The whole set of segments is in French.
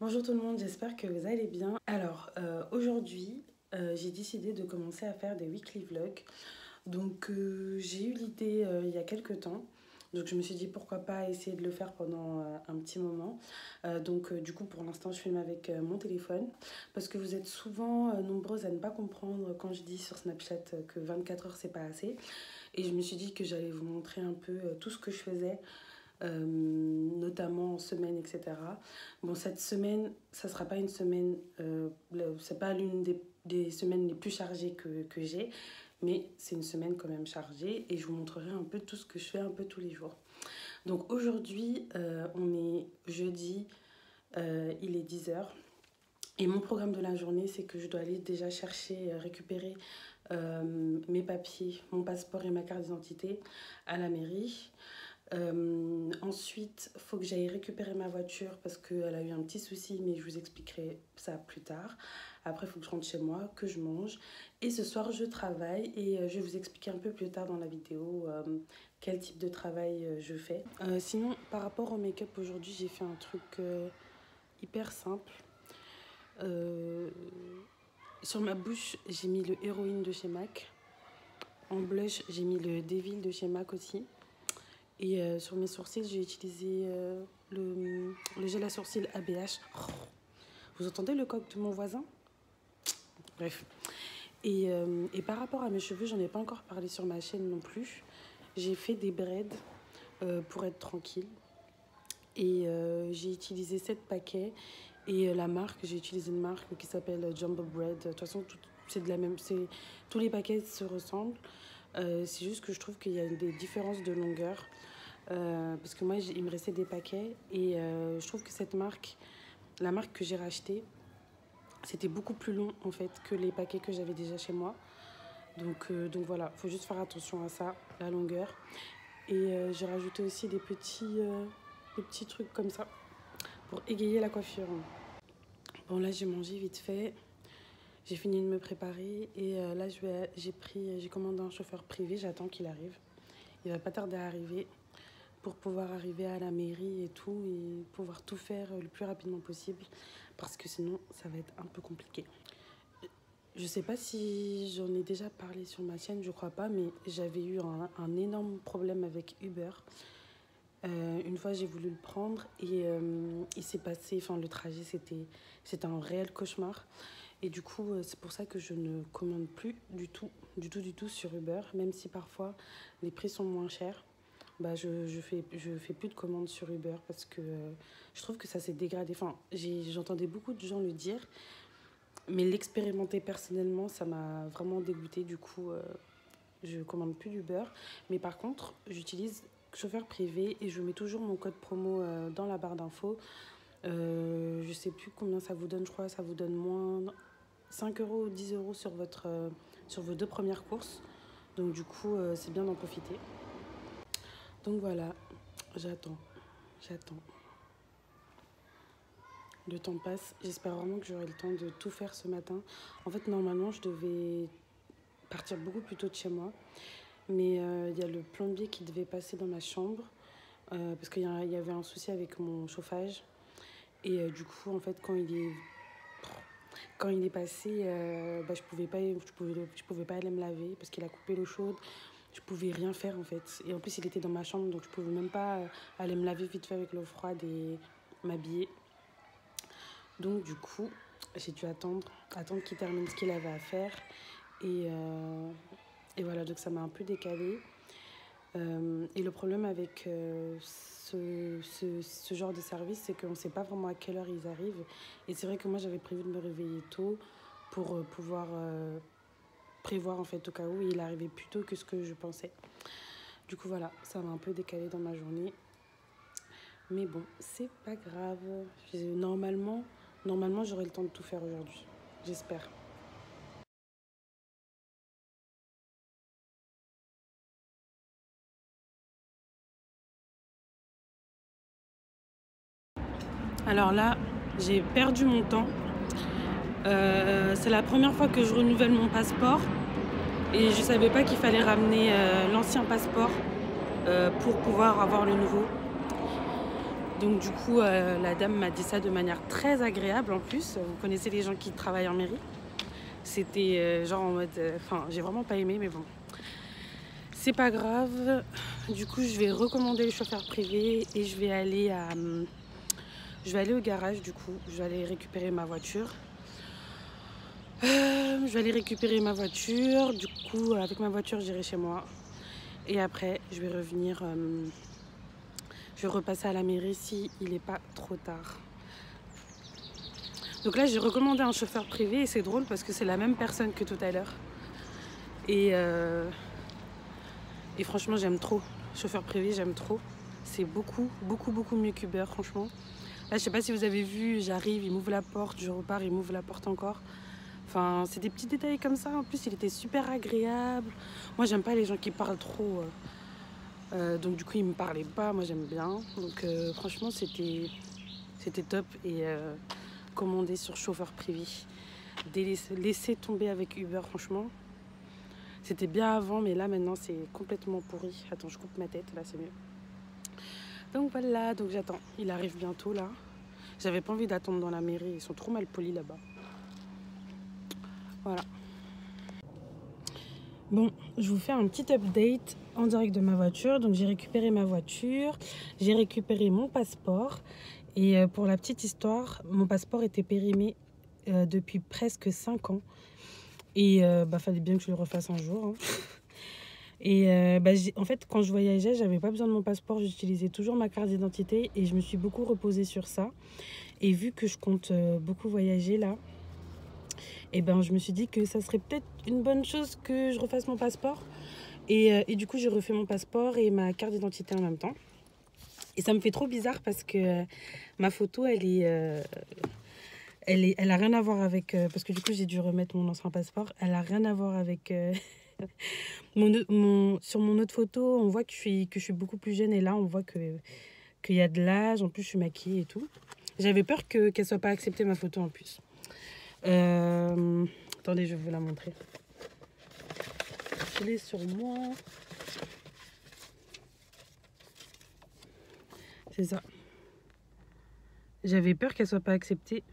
Bonjour tout le monde, j'espère que vous allez bien. Alors aujourd'hui, j'ai décidé de commencer à faire des weekly vlogs. Donc j'ai eu l'idée il y a quelques temps. Donc je me suis dit pourquoi pas essayer de le faire pendant un petit moment. Du coup pour l'instant je filme avec mon téléphone. Parce que vous êtes souvent nombreuses à ne pas comprendre quand je dis sur Snapchat que 24 heures c'est pas assez. Et je me suis dit que j'allais vous montrer un peu tout ce que je faisais. Notamment en semaine, etc. Bon, cette semaine, ça sera pas une semaine, c'est pas l'une des semaines les plus chargées que j'ai, mais c'est une semaine quand même chargée et je vous montrerai un peu tout ce que je fais un peu tous les jours. Donc aujourd'hui, on est jeudi, il est 10h. Et mon programme de la journée, c'est que je dois aller déjà chercher, récupérer mes papiers, mon passeport et ma carte d'identité à la mairie. Ensuite, il faut que j'aille récupérer ma voiture parce qu'elle a eu un petit souci, mais je vous expliquerai ça plus tard. Après, il faut que je rentre chez moi, que je mange. Et ce soir, je travaille et je vais vous expliquer un peu plus tard dans la vidéo quel type de travail je fais. Sinon, par rapport au make-up, aujourd'hui, j'ai fait un truc hyper simple. Sur ma bouche, j'ai mis le Héroïne de chez MAC. En blush, j'ai mis le Devil de chez MAC aussi. Et sur mes sourcils, j'ai utilisé le gel à sourcils ABH. Oh, vous entendez le coq de mon voisin? Bref. Et par rapport à mes cheveux, j'en ai pas encore parlé sur ma chaîne non plus. J'ai fait des braids pour être tranquille. Et j'ai utilisé 7 paquets. Et la marque, j'ai utilisé une marque qui s'appelle Jumbo Bread. De toute façon, c'est de la même. Tous les paquets se ressemblent. C'est juste que je trouve qu'il y a des différences de longueur. Parce que moi, il me restait des paquets. Et je trouve que cette marque, la marque que j'ai rachetée, c'était beaucoup plus long en fait que les paquets que j'avais déjà chez moi. Donc voilà, il faut juste faire attention à ça, la longueur. Et j'ai rajouté aussi des petits trucs comme ça pour égayer la coiffure. Bon, là, j'ai mangé vite fait. J'ai fini de me préparer et là, j'ai commandé un chauffeur privé. J'attends qu'il arrive. Il va pas tarder à arriver pour pouvoir arriver à la mairie et tout et pouvoir tout faire le plus rapidement possible parce que sinon, ça va être un peu compliqué. Je sais pas si j'en ai déjà parlé sur ma chaîne, je crois pas, mais j'avais eu un énorme problème avec Uber. Une fois, j'ai voulu le prendre et il s'est passé, enfin le trajet, c'était un réel cauchemar. Et du coup, c'est pour ça que je ne commande plus du tout sur Uber, même si parfois les prix sont moins chers. Bah, je fais plus de commandes sur Uber parce que je trouve que ça s'est dégradé. Enfin, j'entendais beaucoup de gens le dire, mais l'expérimenter personnellement, ça m'a vraiment dégoûtée. Du coup, je commande plus d'Uber. Mais par contre, j'utilise chauffeur privé et je mets toujours mon code promo dans la barre d'infos. Je sais plus combien ça vous donne, je crois que ça vous donne moins 5 euros ou 10 euros sur vos 2 premières courses. Donc du coup, c'est bien d'en profiter. Donc voilà, j'attends. Le temps passe. J'espère vraiment que j'aurai le temps de tout faire ce matin. En fait, normalement, je devais partir beaucoup plus tôt de chez moi. Mais il y a le plombier qui devait passer dans ma chambre parce qu'il y avait un souci avec mon chauffage. Et du coup, en fait, quand il est passé, je pouvais pas aller me laver parce qu'il a coupé l'eau chaude. Je pouvais rien faire en fait. Et en plus, il était dans ma chambre, donc je pouvais même pas aller me laver vite fait avec l'eau froide et m'habiller. Donc du coup, j'ai dû attendre qu'il termine ce qu'il avait à faire. Et voilà, donc ça m'a un peu décalée. Et le problème avec ce genre de service, c'est qu'on ne sait pas vraiment à quelle heure ils arrivent. Et c'est vrai que moi, j'avais prévu de me réveiller tôt pour pouvoir prévoir en fait au cas où il arrivait plus tôt que ce que je pensais. Du coup, voilà, ça m'a un peu décalé dans ma journée. Mais bon, c'est pas grave. Normalement, j'aurai le temps de tout faire aujourd'hui. J'espère. Alors là, j'ai perdu mon temps. C'est la première fois que je renouvelle mon passeport et je savais pas qu'il fallait ramener l'ancien passeport pour pouvoir avoir le nouveau. Donc du coup, la dame m'a dit ça de manière très agréable en plus. Vous connaissez les gens qui travaillent en mairie. C'était genre en mode... Enfin, j'ai vraiment pas aimé, mais bon. C'est pas grave. Du coup, je vais recommander le chauffeur privé et je vais aller au garage du coup. Je vais aller récupérer ma voiture. Je vais aller récupérer ma voiture. Du coup, avec ma voiture, j'irai chez moi. Et après, je vais revenir... je vais repasser à la mairie si il n'est pas trop tard. Donc là, j'ai recommandé un chauffeur privé et c'est drôle parce que c'est la même personne que tout à l'heure. Et franchement, j'aime trop. Chauffeur privé, j'aime trop. C'est beaucoup mieux qu'Uber, franchement. Là, je sais pas si vous avez vu, j'arrive, il m'ouvre la porte, je repars, il m'ouvre la porte encore. Enfin, c'est des petits détails comme ça. En plus, il était super agréable. Moi, j'aime pas les gens qui parlent trop. Donc, du coup, il me parlait pas. Moi, j'aime bien. Donc, franchement, c'était top. Et commander sur chauffeur privé. Laisser tomber avec Uber, franchement. C'était bien avant, mais là, maintenant, c'est complètement pourri. Attends, je coupe ma tête. Là, c'est mieux. Donc, voilà. Donc, j'attends. Il arrive bientôt, là. J'avais pas envie d'attendre dans la mairie. Ils sont trop mal polis, là-bas. Voilà. Bon, je vous fais un petit update en direct de ma voiture. Donc, j'ai récupéré ma voiture. J'ai récupéré mon passeport. Et pour la petite histoire, mon passeport était périmé depuis presque 5 ans. Et fallait bien que je le refasse un jour. Hein. Et en fait, quand je voyageais, j'avais pas besoin de mon passeport. J'utilisais toujours ma carte d'identité. Et je me suis beaucoup reposée sur ça. Et vu que je compte beaucoup voyager là, et je me suis dit que ça serait peut-être une bonne chose que je refasse mon passeport. Et du coup, j'ai refait mon passeport et ma carte d'identité en même temps. Et ça me fait trop bizarre parce que ma photo, elle a rien à voir avec... parce que du coup, j'ai dû remettre mon ancien passeport. Elle a rien à voir avec... sur mon autre photo, on voit que je suis beaucoup plus jeune. Et là, on voit qu'il y a de l'âge. En plus, je suis maquillée et tout. J'avais peur qu'elle soit pas acceptée, ma photo, en plus. Attendez, je vais vous la montrer. Je l'ai sur moi. C'est ça. J'avais peur qu'elle soit pas acceptée.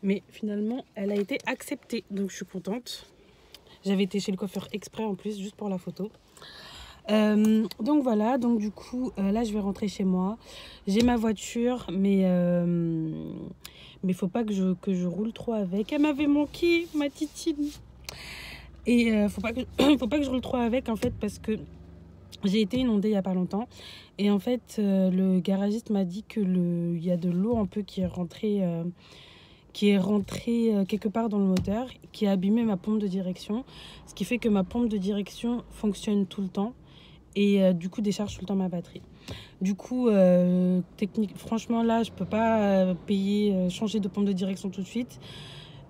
Mais finalement, elle a été acceptée. Donc, je suis contente. J'avais été chez le coiffeur exprès en plus, juste pour la photo. Donc voilà, donc du coup, là, je vais rentrer chez moi. J'ai ma voiture, mais faut pas que je roule trop avec. Elle m'avait manqué, ma titine. Et faut pas que je roule trop avec, en fait, parce que j'ai été inondée il y a pas longtemps. Et en fait, le garagiste m'a dit que il y a de l'eau un peu qui est rentrée quelque part dans le moteur, qui a abîmé ma pompe de direction. Ce qui fait que ma pompe de direction fonctionne tout le temps. Et du coup, décharge tout le temps ma batterie. Du coup, franchement, là, je peux pas changer de pompe de direction tout de suite.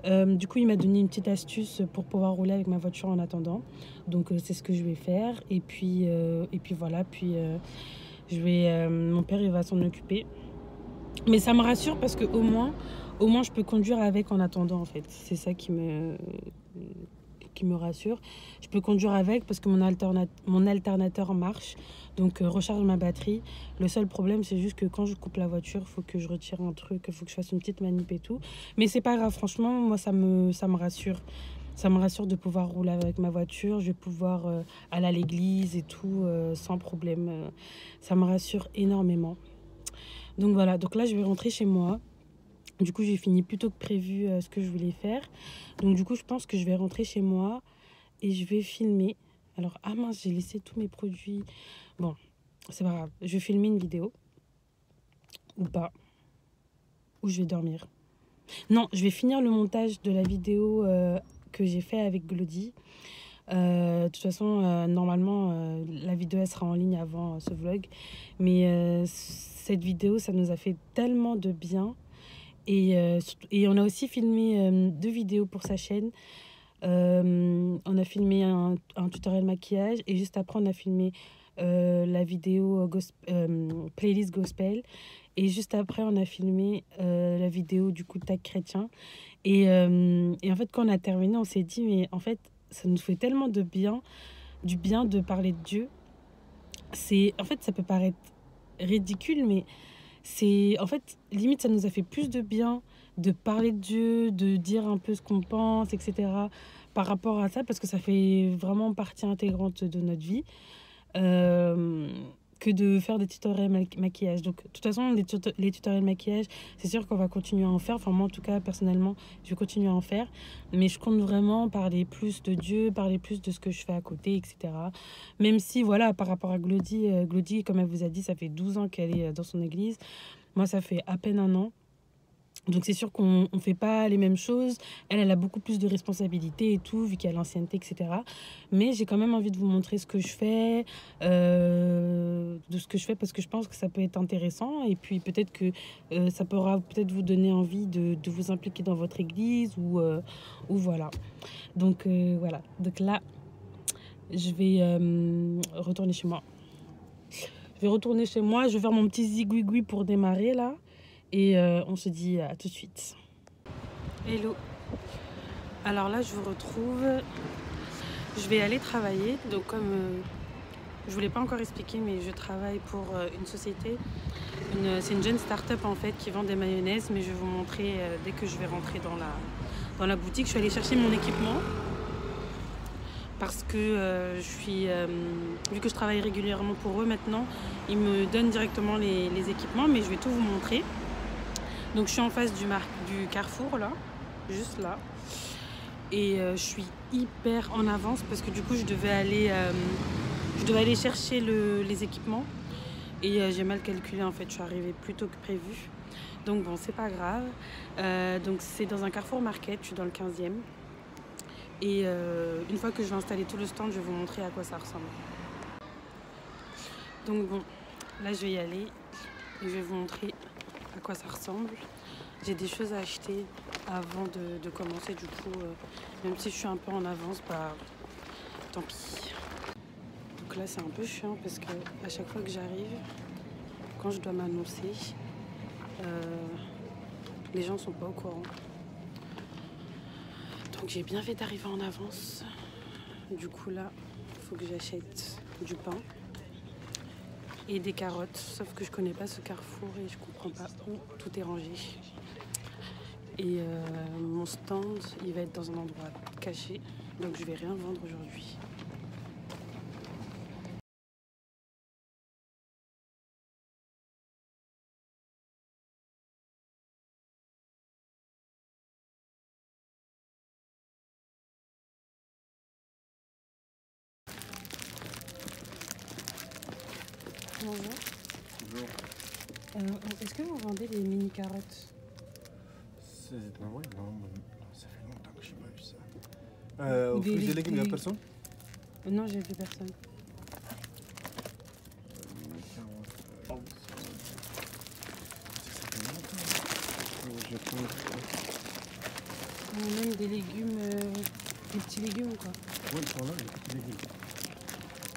Du coup, il m'a donné une petite astuce pour pouvoir rouler avec ma voiture en attendant. Donc, c'est ce que je vais faire. Et puis voilà. Puis, mon père, il va s'en occuper. Mais ça me rassure parce qu'au moins, je peux conduire avec en attendant, en fait. C'est ça qui me rassure. Je peux conduire avec parce que mon alternateur marche. Donc, recharge ma batterie. Le seul problème, c'est juste que quand je coupe la voiture, il faut que je retire un truc, il faut que je fasse une petite manip et tout. Mais c'est pas grave, franchement, moi, ça me rassure. Ça me rassure de pouvoir rouler avec ma voiture. Je vais pouvoir aller à l'église et tout sans problème. Ça me rassure énormément. Donc voilà, donc là, je vais rentrer chez moi. Du coup, j'ai fini plus tôt que prévu ce que je voulais faire. Donc du coup, je pense que je vais rentrer chez moi et je vais filmer. Alors, ah mince, j'ai laissé tous mes produits. Bon, c'est pas grave. Je vais filmer une vidéo. Ou pas. Ou je vais dormir. Non, je vais finir le montage de la vidéo que j'ai fait avec Glody. De toute façon, normalement, la vidéo, elle sera en ligne avant ce vlog. Mais cette vidéo, ça nous a fait tellement de bien. Et on a aussi filmé 2 vidéos pour sa chaîne. On a filmé un tutoriel maquillage et juste après on a filmé la vidéo playlist gospel et juste après on a filmé la vidéo du coup tag chrétien et en fait quand on a terminé on s'est dit mais en fait ça nous fait tellement du bien de parler de Dieu. En fait ça peut paraître ridicule, mais c'est en fait, limite, ça nous a fait plus de bien de parler de Dieu, de dire un peu ce qu'on pense, etc. par rapport à ça, parce que ça fait vraiment partie intégrante de notre vie. euh, que de faire des tutoriels maquillage. Donc, de toute façon, les tutoriels maquillage, c'est sûr qu'on va continuer à en faire. Enfin, moi, en tout cas, personnellement, je vais continuer à en faire. Mais je compte vraiment parler plus de Dieu, parler plus de ce que je fais à côté, etc. Même si, voilà, par rapport à Glody, Glody, comme elle vous a dit, ça fait 12 ans qu'elle est dans son église. Moi, ça fait à peine un an. Donc c'est sûr qu'on ne fait pas les mêmes choses. Elle a beaucoup plus de responsabilités et tout, vu qu'elle a l'ancienneté, etc. Mais j'ai quand même envie de vous montrer ce que je fais, de ce que je fais, parce que je pense que ça peut être intéressant. Et puis peut-être que ça pourra peut-être vous donner envie de vous impliquer dans votre église ou voilà. Donc voilà. Donc là, je vais retourner chez moi. Je vais retourner chez moi. Je vais faire mon petit zigouigoui pour démarrer là. Et on se dit à tout de suite. Hello. Alors là, je vous retrouve. Je vais aller travailler. Donc comme je ne vous l'ai pas encore expliqué, mais je travaille pour une société. C'est une jeune start-up en fait qui vend des mayonnaises. Mais je vais vous montrer dès que je vais rentrer dans la boutique. Je suis allée chercher mon équipement. Parce que vu que je travaille régulièrement pour eux maintenant, ils me donnent directement les équipements. Mais je vais tout vous montrer. Donc je suis en face du Carrefour là, juste là. Et je suis hyper en avance parce que du coup je devais aller chercher les équipements. Et j'ai mal calculé en fait, je suis arrivée plus tôt que prévu. Donc bon, c'est pas grave. Donc c'est dans un Carrefour Market, je suis dans le 15e. Et une fois que je vais installer tout le stand, je vais vous montrer à quoi ça ressemble. Donc bon, là je vais y aller et je vais vous montrer à quoi ça ressemble. J'ai des choses à acheter avant de commencer, du coup, même si je suis un peu en avance, bah tant pis. Donc là c'est un peu chiant parce que à chaque fois que j'arrive, quand je dois m'annoncer, les gens sont pas au courant. Donc j'ai bien fait d'arriver en avance. Du coup là, il faut que j'achète du pain et des carottes. Sauf que je connais pas ce Carrefour et je comprends pas où tout est rangé. Et mon stand, il va être dans un endroit caché. Donc je vais rien vendre aujourd'hui. Bonjour. Bonjour. Est-ce que vous vendez des mini carottes? Non, oui, non, ça fait longtemps que je n'ai pas vu ça. Ou Fruits et légumes, il n'y a personne? Non, j'ai vu personne. Même des légumes, des petits légumes quoi. Oui, ils sont là, les petits légumes.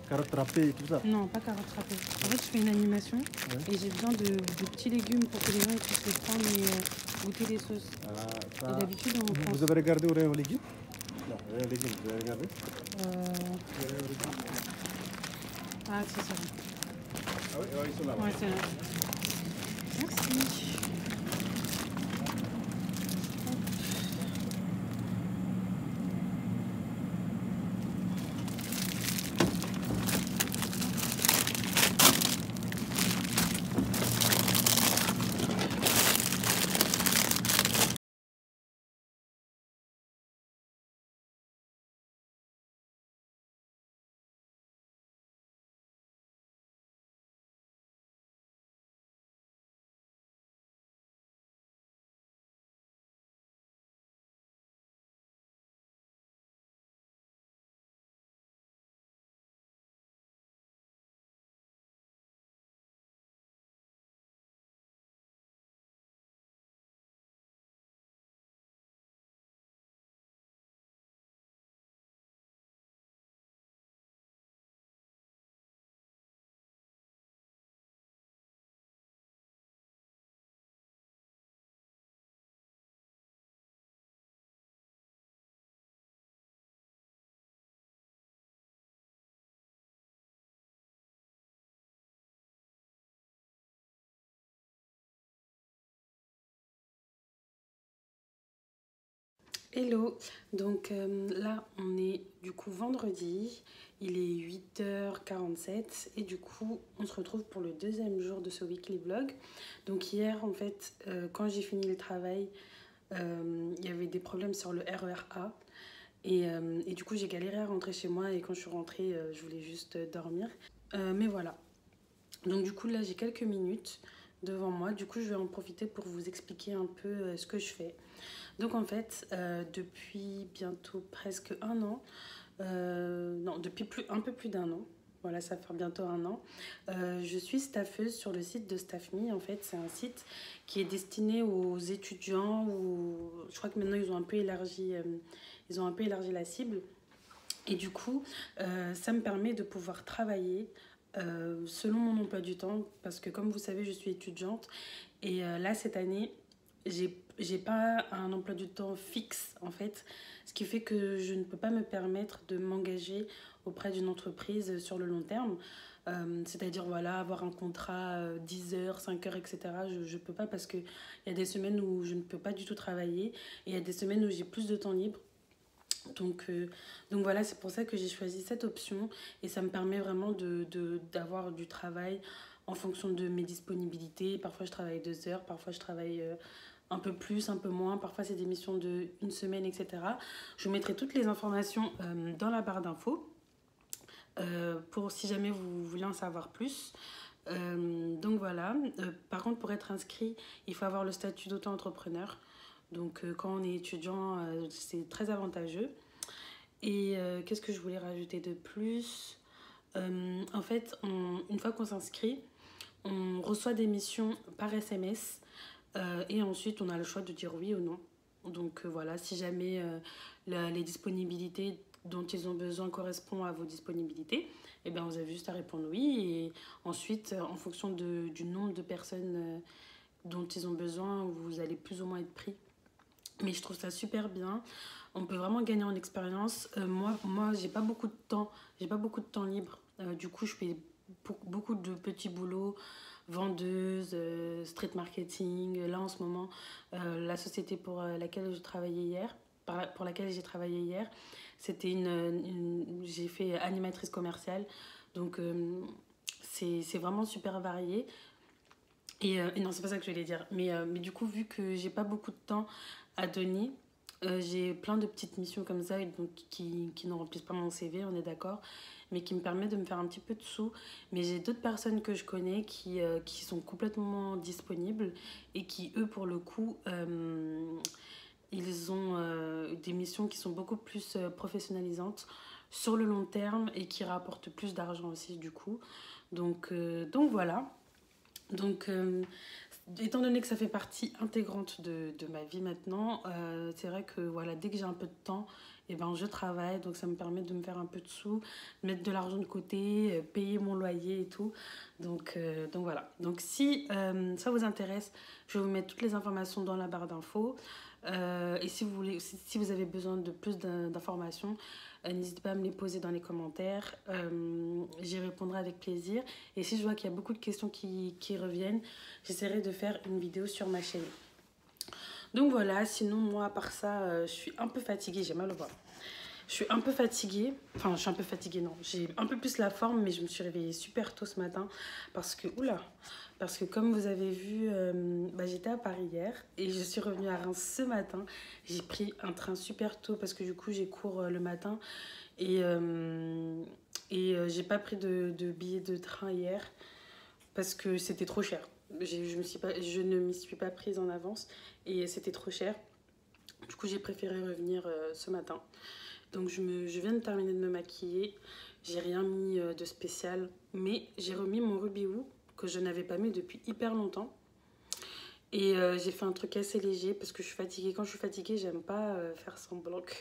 Carottes râpées et tout ça. Non, pas carottes râpées. En fait, je fais une animation et j'ai besoin de petits légumes pour que les gens puissent les prendre et goûter les sauces. Et d'habitude, on prend. Vous avez regardé au rayon légumes? Non, rayon légumes, vous avez regardé? Ah, c'est ça. Ah oui, ils sont là. Ouais, c'est là. Merci. Hello, donc là on est du coup vendredi, il est 8h47 et du coup on se retrouve pour le deuxième jour de ce weekly vlog. Donc hier en fait quand j'ai fini le travail, il y avait des problèmes sur le RER A et du coup j'ai galéré à rentrer chez moi et quand je suis rentrée je voulais juste dormir. Mais voilà, donc du coup là j'ai quelques minutes devant moi, du coup je vais en profiter pour vous expliquer un peu ce que je fais. Donc en fait, depuis bientôt presque un an, non, depuis un peu plus d'un an, voilà, ça va faire bientôt un an, je suis staffeuse sur le site de StaffMe. En fait, c'est un site qui est destiné aux étudiants, ou je crois que maintenant ils ont un peu élargi la cible. Et du coup, ça me permet de pouvoir travailler selon mon emploi du temps, parce que comme vous savez, je suis étudiante et là, cette année, j'ai pas un emploi du temps fixe en fait, ce qui fait que je ne peux pas me permettre de m'engager auprès d'une entreprise sur le long terme. C'est-à-dire voilà, avoir un contrat 10 heures, 5 heures, etc. Je ne peux pas parce qu'il y a des semaines où je ne peux pas du tout travailler et il y a des semaines où j'ai plus de temps libre. Donc voilà, c'est pour ça que j'ai choisi cette option et ça me permet vraiment d'avoir du travail en fonction de mes disponibilités. Parfois je travaille 2 heures, parfois je travaille un peu plus, un peu moins, parfois c'est des missions de une semaine, etc. Je vous mettrai toutes les informations dans la barre d'infos pour si jamais vous voulez en savoir plus. Donc voilà, par contre pour être inscrit, il faut avoir le statut d'auto-entrepreneur. Donc quand on est étudiant, c'est très avantageux. Et qu'est-ce que je voulais rajouter de plus? En fait, une fois qu'on s'inscrit, on reçoit des missions par SMS et ensuite on a le choix de dire oui ou non. Donc voilà, si jamais les disponibilités dont ils ont besoin correspondent à vos disponibilités, eh bien vous avez juste à répondre oui. Et ensuite, en fonction du nombre de personnes dont ils ont besoin, vous allez plus ou moins être pris. Mais je trouve ça super bien. On peut vraiment gagner en expérience. Moi j'ai pas beaucoup de temps libre. Du coup, je fais beaucoup de petits boulots, vendeuse, street marketing. Là, en ce moment, la société pour laquelle j'ai travaillé hier, c'était j'ai fait animatrice commerciale. Donc, c'est vraiment super varié. Et non, c'est pas ça que je voulais dire. Mais du coup, vu que j'ai pas beaucoup de temps à donner, j'ai plein de petites missions comme ça et donc, qui ne remplissent pas mon CV, on est d'accord, mais qui me permettent de me faire un petit peu de sous. Mais j'ai d'autres personnes que je connais qui sont complètement disponibles et qui, eux, pour le coup, ils ont des missions qui sont beaucoup plus professionnalisantes sur le long terme et qui rapportent plus d'argent aussi, du coup. Donc voilà. Donc, étant donné que ça fait partie intégrante de ma vie maintenant, c'est vrai que voilà, dès que j'ai un peu de temps, eh ben, je travaille. Donc, ça me permet de me faire un peu de sous, de mettre de l'argent de côté, payer mon loyer et tout. Donc voilà. Donc, si ça vous intéresse, je vais vous mettre toutes les informations dans la barre d'infos. Et si vous avez besoin de plus d'informations, n'hésitez pas à me les poser dans les commentaires. J'y répondrai avec plaisir. Et si je vois qu'il y a beaucoup de questions qui reviennent, j'essaierai de faire une vidéo sur ma chaîne. Donc voilà, sinon moi à part ça, je suis un peu fatiguée, j'ai mal au bras. Je suis un peu fatiguée, enfin je suis un peu fatiguée non, j'ai un peu plus la forme mais je me suis réveillée super tôt ce matin parce que comme vous avez vu, j'étais à Paris hier et je suis revenue à Reims ce matin. J'ai pris un train super tôt parce que du coup j'ai cours le matin et j'ai pas pris de billet de train hier parce que c'était trop cher. Je ne m'y suis pas prise en avance et c'était trop cher. Du coup j'ai préféré revenir ce matin. Donc je viens de terminer de me maquiller. J'ai rien mis de spécial. Mais j'ai remis mon Ruby Woo que je n'avais pas mis depuis hyper longtemps. Et j'ai fait un truc assez léger parce que je suis fatiguée. Quand je suis fatiguée, j'aime pas faire semblant que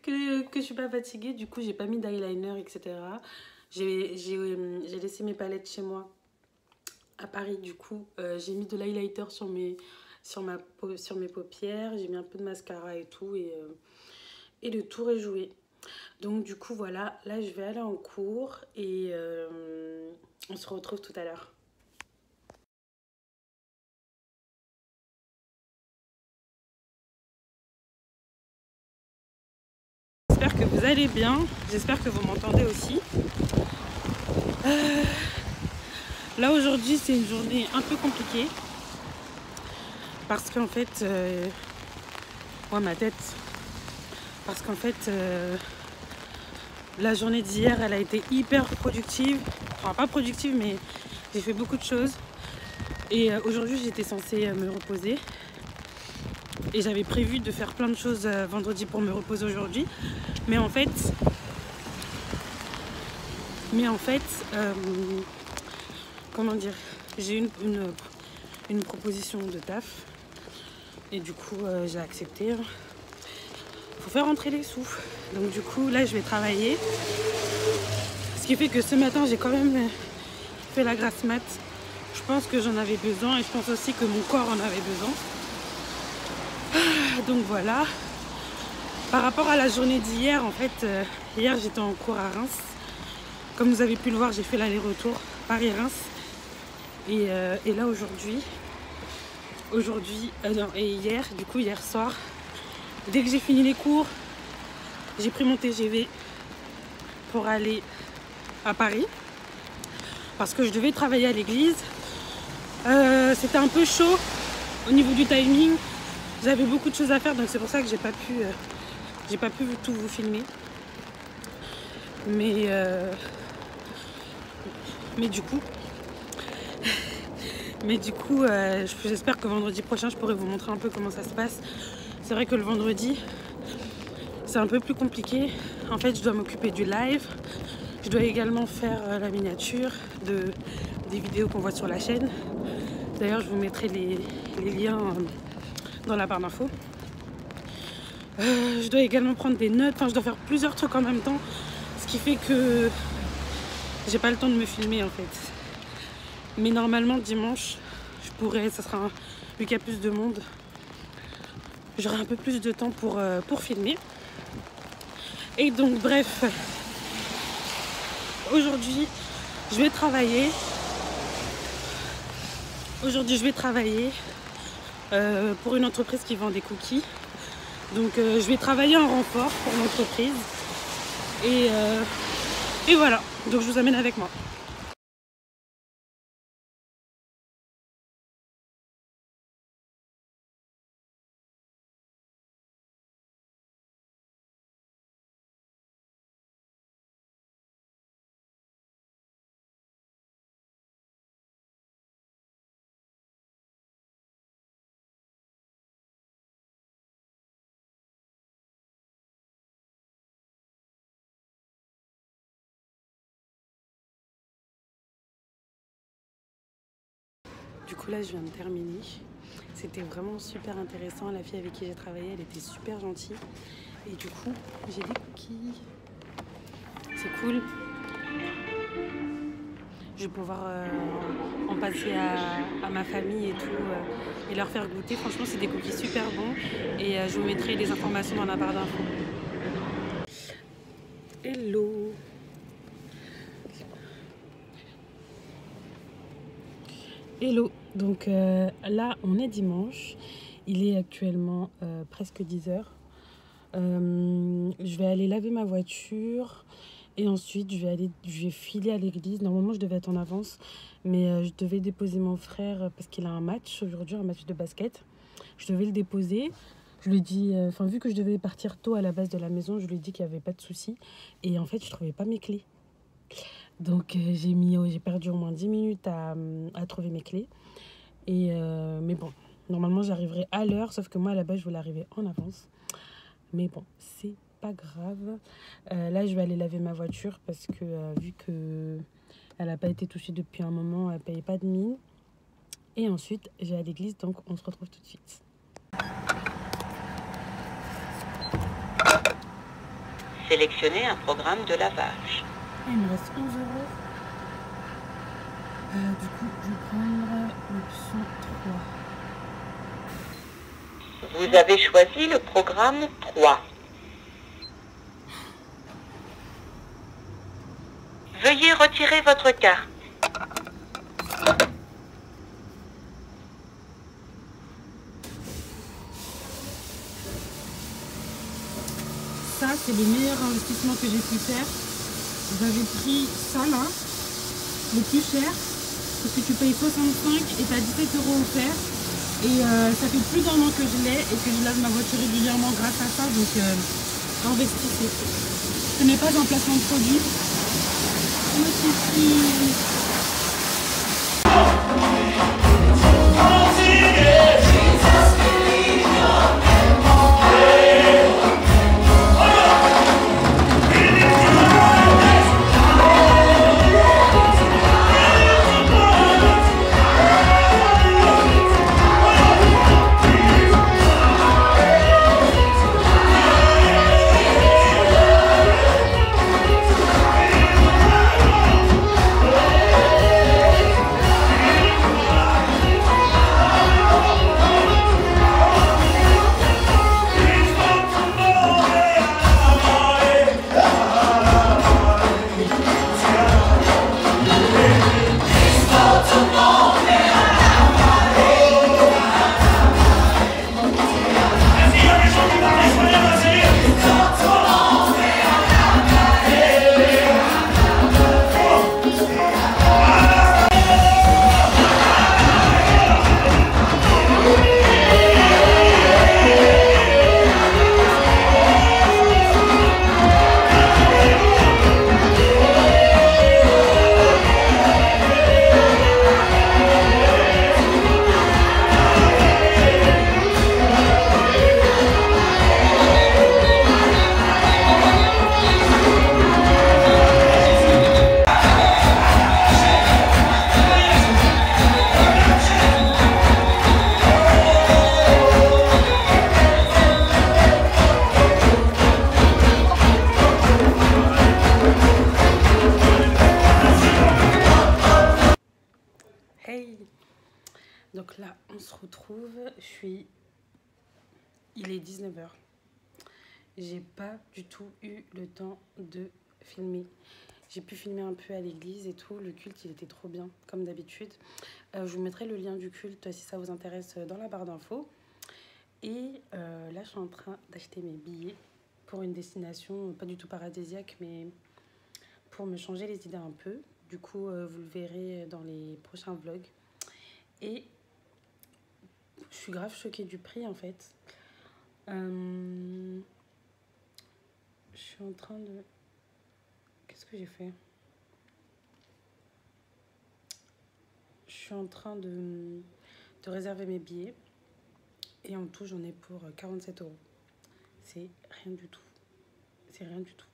je suis pas fatiguée. Du coup, j'ai pas mis d'eyeliner, etc. J'ai laissé mes palettes chez moi à Paris. Du coup, j'ai mis de l'highlighter sur mes paupières. J'ai mis un peu de mascara et tout. Et le tour est joué. Donc du coup voilà, là je vais aller en cours et on se retrouve tout à l'heure. vous allez bien. J'espère que vous m'entendez aussi. Là aujourd'hui c'est une journée un peu compliquée. Parce qu'en fait... ma tête. Parce qu'en fait... la journée d'hier elle a été hyper productive. Enfin pas productive mais j'ai fait beaucoup de choses. Et aujourd'hui j'étais censée me reposer. Et j'avais prévu de faire plein de choses vendredi pour me reposer aujourd'hui. Mais en fait, comment dire, j'ai une proposition de taf. Et du coup, j'ai accepté. Faut faire rentrer les sous. Donc du coup, là, je vais travailler. Ce qui fait que ce matin, j'ai quand même fait la grasse mat. Je pense que j'en avais besoin et je pense aussi que mon corps en avait besoin. Donc voilà. Par rapport à la journée d'hier, en fait, hier j'étais en cours à Reims. Comme vous avez pu le voir, j'ai fait l'aller-retour Paris-Reims. Et là hier soir, dès que j'ai fini les cours, j'ai pris mon TGV pour aller à Paris. Parce que je devais travailler à l'église. C'était un peu chaud au niveau du timing. J'avais beaucoup de choses à faire, donc c'est pour ça que j'ai pas pu tout vous filmer. Mais du coup, j'espère que vendredi prochain, je pourrai vous montrer un peu comment ça se passe. C'est vrai que le vendredi, c'est un peu plus compliqué. En fait, je dois m'occuper du live. Je dois également faire la miniature des vidéos qu'on voit sur la chaîne. D'ailleurs, je vous mettrai les liens dans la barre d'infos. Je dois également prendre des notes. Enfin, je dois faire plusieurs trucs en même temps. Ce qui fait que j'ai pas le temps de me filmer en fait. Mais normalement, dimanche, je pourrais, vu qu'il y a plus de monde, j'aurai un peu plus de temps pour filmer. Et donc, bref, aujourd'hui, je vais travailler. Pour une entreprise qui vend des cookies. Donc je vais travailler en renfort pour l'entreprise. Et voilà, donc je vous amène avec moi. Du coup là je viens de terminer. C'était vraiment super intéressant. La fille avec qui j'ai travaillé, elle était super gentille. Et du coup, j'ai des cookies. C'est cool. Je vais pouvoir en passer à ma famille et tout et leur faire goûter. Franchement, c'est des cookies super bons. Et je vous mettrai les informations dans la barre d'infos. Hello. Hello. Donc là, on est dimanche. Il est actuellement presque 10h. Je vais aller laver ma voiture. Et ensuite, je vais filer à l'église. Normalement, je devais être en avance. Mais je devais déposer mon frère parce qu'il a un match aujourd'hui, un match de basket. Je devais le déposer. Je lui ai dit, vu que je devais partir tôt à la base de la maison, je lui ai dit qu'il n'y avait pas de souci. Et en fait, je ne trouvais pas mes clés. Donc, j'ai perdu au moins 10 minutes à trouver mes clés. Mais bon, normalement, j'arriverai à l'heure. Sauf que moi, à la base, je voulais arriver en avance. Mais bon, c'est pas grave. Là, je vais aller laver ma voiture parce que vu que elle n'a pas été touchée depuis un moment, elle ne paye pas de mine. Et ensuite, j'ai à l'église, donc on se retrouve tout de suite. Sélectionnez un programme de lavage. Il me reste 11 €. Du coup, je vais prendre l'option 3. Vous avez choisi le programme 3. Veuillez retirer votre carte. ça, c'est le meilleur investissement que j'ai pu faire. J'avais pris ça là, le plus cher, parce que tu payes 65 et tu as 17 € offert. Et ça fait plus d'1 an que je l'ai et que je lave ma voiture régulièrement grâce à ça. Donc investissez. Ce n'est pas un placement de produit. Donc là, on se retrouve. Il est 19 h. J'ai pas du tout eu le temps de filmer. J'ai pu filmer un peu à l'église et tout. Le culte, il était trop bien, comme d'habitude. Je vous mettrai le lien du culte si ça vous intéresse dans la barre d'infos. Et là, je suis en train d'acheter mes billets pour une destination pas du tout paradisiaque, mais pour me changer les idées un peu. Du coup, vous le verrez dans les prochains vlogs. Et je suis grave choquée du prix, en fait. Je suis en train de... Qu'est-ce que j'ai fait? Je suis en train de réserver mes billets. Et en tout, j'en ai pour 47 €. C'est rien du tout. C'est rien du tout.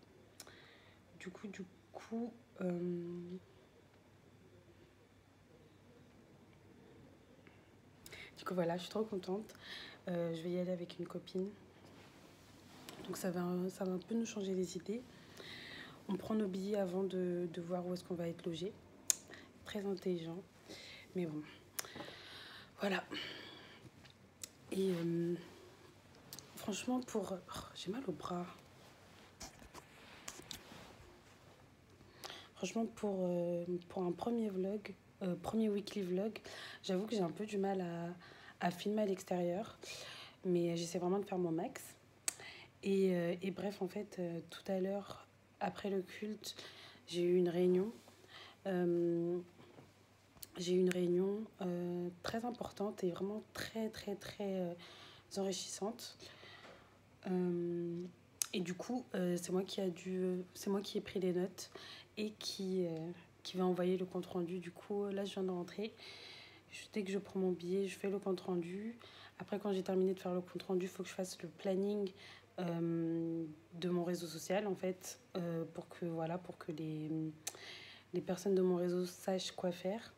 Du coup... Du coup, voilà, je suis trop contente. Je vais y aller avec une copine. Donc ça va un peu nous changer les idées. On prend nos billets avant de voir où est-ce qu'on va être logé. Très intelligent. Mais bon. Voilà. Et franchement, j'ai mal au bras. Franchement, pour un premier vlog, premier weekly vlog, j'avoue que j'ai un peu du mal à filmer à l'extérieur. Mais j'essaie vraiment de faire mon max. Et bref, en fait, tout à l'heure, après le culte, j'ai eu une réunion. Très importante et vraiment très enrichissante. Et du coup, c'est moi qui ai pris les notes et qui va envoyer le compte rendu. Du coup, là, je viens de rentrer. Dès que je prends mon billet, je fais le compte rendu. Après, quand j'ai terminé de faire le compte rendu, il faut que je fasse le planning de mon réseau social, en fait, pour que les personnes de mon réseau sachent quoi faire.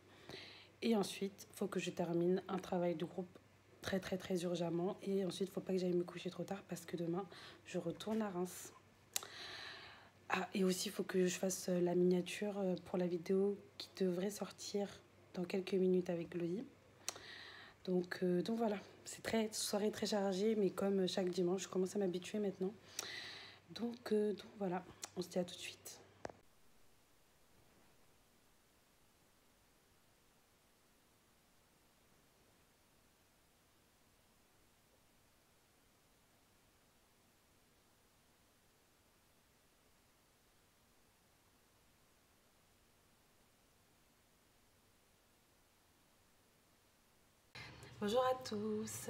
Et ensuite, il faut que je termine un travail de groupe très urgemment. Et ensuite, il ne faut pas que j'aille me coucher trop tard parce que demain, je retourne à Reims. Ah, et aussi, il faut que je fasse la miniature pour la vidéo qui devrait sortir dans quelques minutes avec Chloé. Donc voilà, c'est une soirée très chargée, mais comme chaque dimanche, je commence à m'habituer maintenant. Donc voilà, on se dit à tout de suite. Bonjour à tous.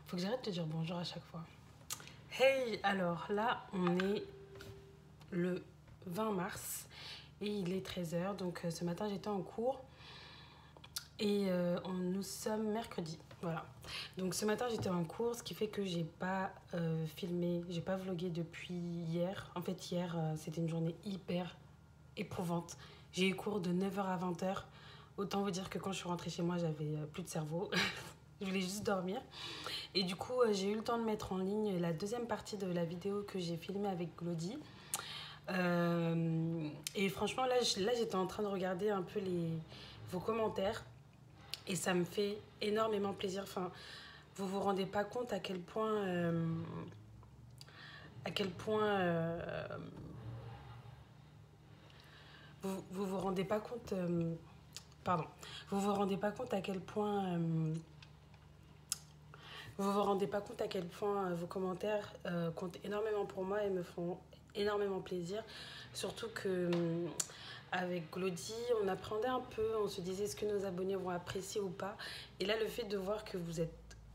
Faut que j'arrête de dire bonjour à chaque fois. Hey, alors là, on est le 20 mars et il est 13h. Donc ce matin, j'étais en cours et nous sommes mercredi. Voilà. Donc ce matin, j'étais en cours, ce qui fait que j'ai pas filmé, j'ai pas vlogué depuis hier. En fait, hier, c'était une journée hyper éprouvante. J'ai eu cours de 9h à 20h. Autant vous dire que quand je suis rentrée chez moi, j'avais plus de cerveau. Je voulais juste dormir. Et du coup, j'ai eu le temps de mettre en ligne la deuxième partie de la vidéo que j'ai filmée avec Glody. Et franchement, là, j'étais en train de regarder un peu vos commentaires. Et ça me fait énormément plaisir. Enfin, vous vous rendez pas compte à quel point... vous vous rendez pas compte... pardon. Vous vous rendez pas compte à quel point... vous vous rendez pas compte à quel point vos commentaires comptent énormément pour moi et me font énormément plaisir. Surtout que avec Glody, on appréhendait un peu, on se disait est-ce que nos abonnés vont apprécier ou pas. Et là, le fait de voir que vous êtes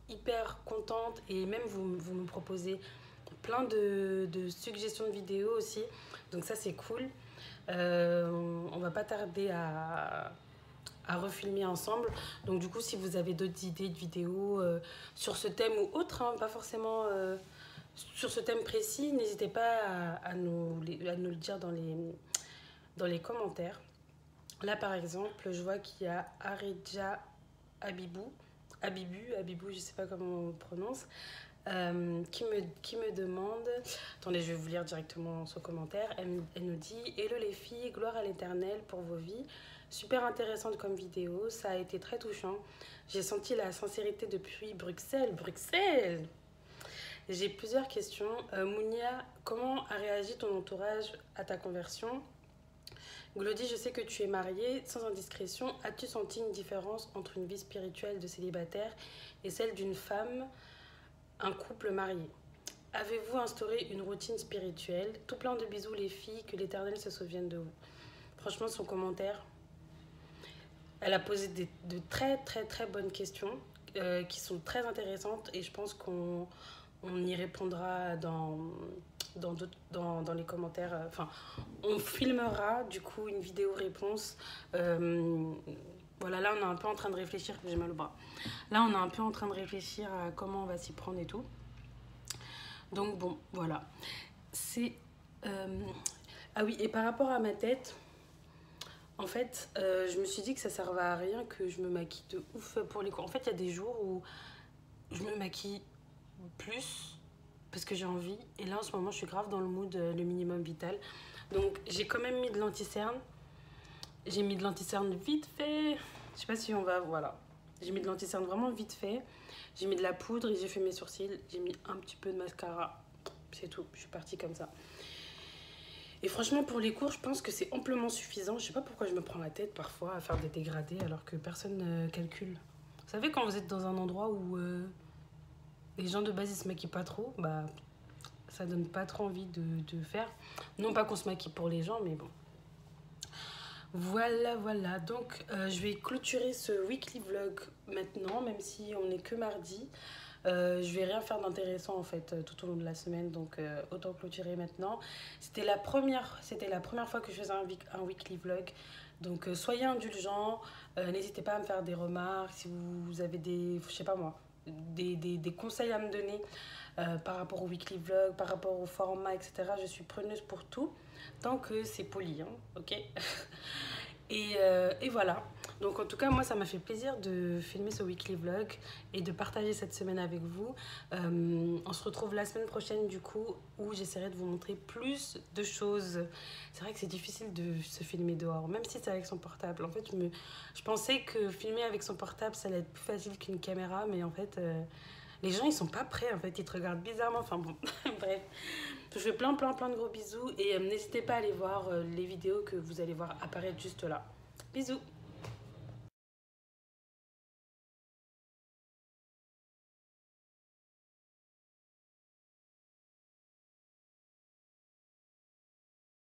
hyper contente et même vous me proposez plein de suggestions de vidéos aussi. Donc ça, c'est cool. On va pas tarder à refilmer ensemble. Donc du coup, si vous avez d'autres idées de vidéos sur ce thème ou autre, hein, pas forcément sur ce thème précis, n'hésitez pas à nous le dire dans les commentaires. Là, par exemple, je vois qu'il y a Aridja Abibou, je sais pas comment on prononce, qui me demande... Attendez, je vais vous lire directement son commentaire. Elle nous dit « Hello les filles, gloire à l'éternel pour vos vies. Super intéressante comme vidéo, ça a été très touchant. J'ai senti la sincérité depuis Bruxelles. Bruxelles !» J'ai plusieurs questions. Mounia, comment a réagi ton entourage à ta conversion? Glody, je sais que tu es mariée. Sans indiscrétion, as-tu senti une différence entre une vie spirituelle de célibataire et celle d'une femme, un couple marié? Avez-vous instauré une routine spirituelle? Tout plein de bisous les filles, que l'Éternel se souvienne de vous. Franchement, son commentaire, elle a posé de très très très bonnes questions qui sont très intéressantes et je pense qu'on y répondra dans les commentaires. Enfin, on filmera du coup une vidéo réponse. Voilà, là on est un peu en train de réfléchir, j'ai mal au bras. Là on est un peu en train de réfléchir à comment on va s'y prendre et tout. Donc bon, voilà. C'est... Ah oui, et par rapport à ma tête, en fait, je me suis dit que ça servait à rien que je me maquille de ouf pour les cours. En fait, il y a des jours où je me maquille plus parce que j'ai envie. Et là, en ce moment, je suis grave dans le mood le minimum vital. Donc, j'ai quand même mis de l'anti-cerne. J'ai mis de l'anti-cerne vite fait. Je sais pas si on va... Voilà. J'ai mis de l'anti-cerne vraiment vite fait. J'ai mis de la poudre et j'ai fait mes sourcils. J'ai mis un petit peu de mascara. C'est tout. Je suis partie comme ça. Et franchement, pour les cours, je pense que c'est amplement suffisant. Je sais pas pourquoi je me prends la tête parfois à faire des dégradés alors que personne ne calcule. Vous savez, quand vous êtes dans un endroit où les gens de base ils se maquillent pas trop, bah ça donne pas trop envie de faire. Non pas qu'on se maquille pour les gens, mais bon. Voilà, voilà. Donc, je vais clôturer ce weekly vlog maintenant, même si on n'est que mardi. Je vais rien faire d'intéressant en fait tout au long de la semaine, donc autant clôturer maintenant. C'était la première fois que je faisais un weekly vlog, donc soyez indulgents, n'hésitez pas à me faire des remarques si vous avez des, je sais pas moi, des conseils à me donner par rapport au weekly vlog, par rapport au format, etc. Je suis preneuse pour tout, tant que c'est poli, hein, ok. Et voilà. Donc en tout cas, moi, ça m'a fait plaisir de filmer ce weekly vlog et de partager cette semaine avec vous. On se retrouve la semaine prochaine, du coup, où j'essaierai de vous montrer plus de choses. C'est vrai que c'est difficile de se filmer dehors, même si c'est avec son portable. En fait, je pensais que filmer avec son portable, ça allait être plus facile qu'une caméra, mais en fait, les gens, ils sont pas prêts, en fait. Ils te regardent bizarrement. Enfin bon, bref. Je fais plein de gros bisous et n'hésitez pas à aller voir les vidéos que vous allez voir apparaître juste là. Bisous!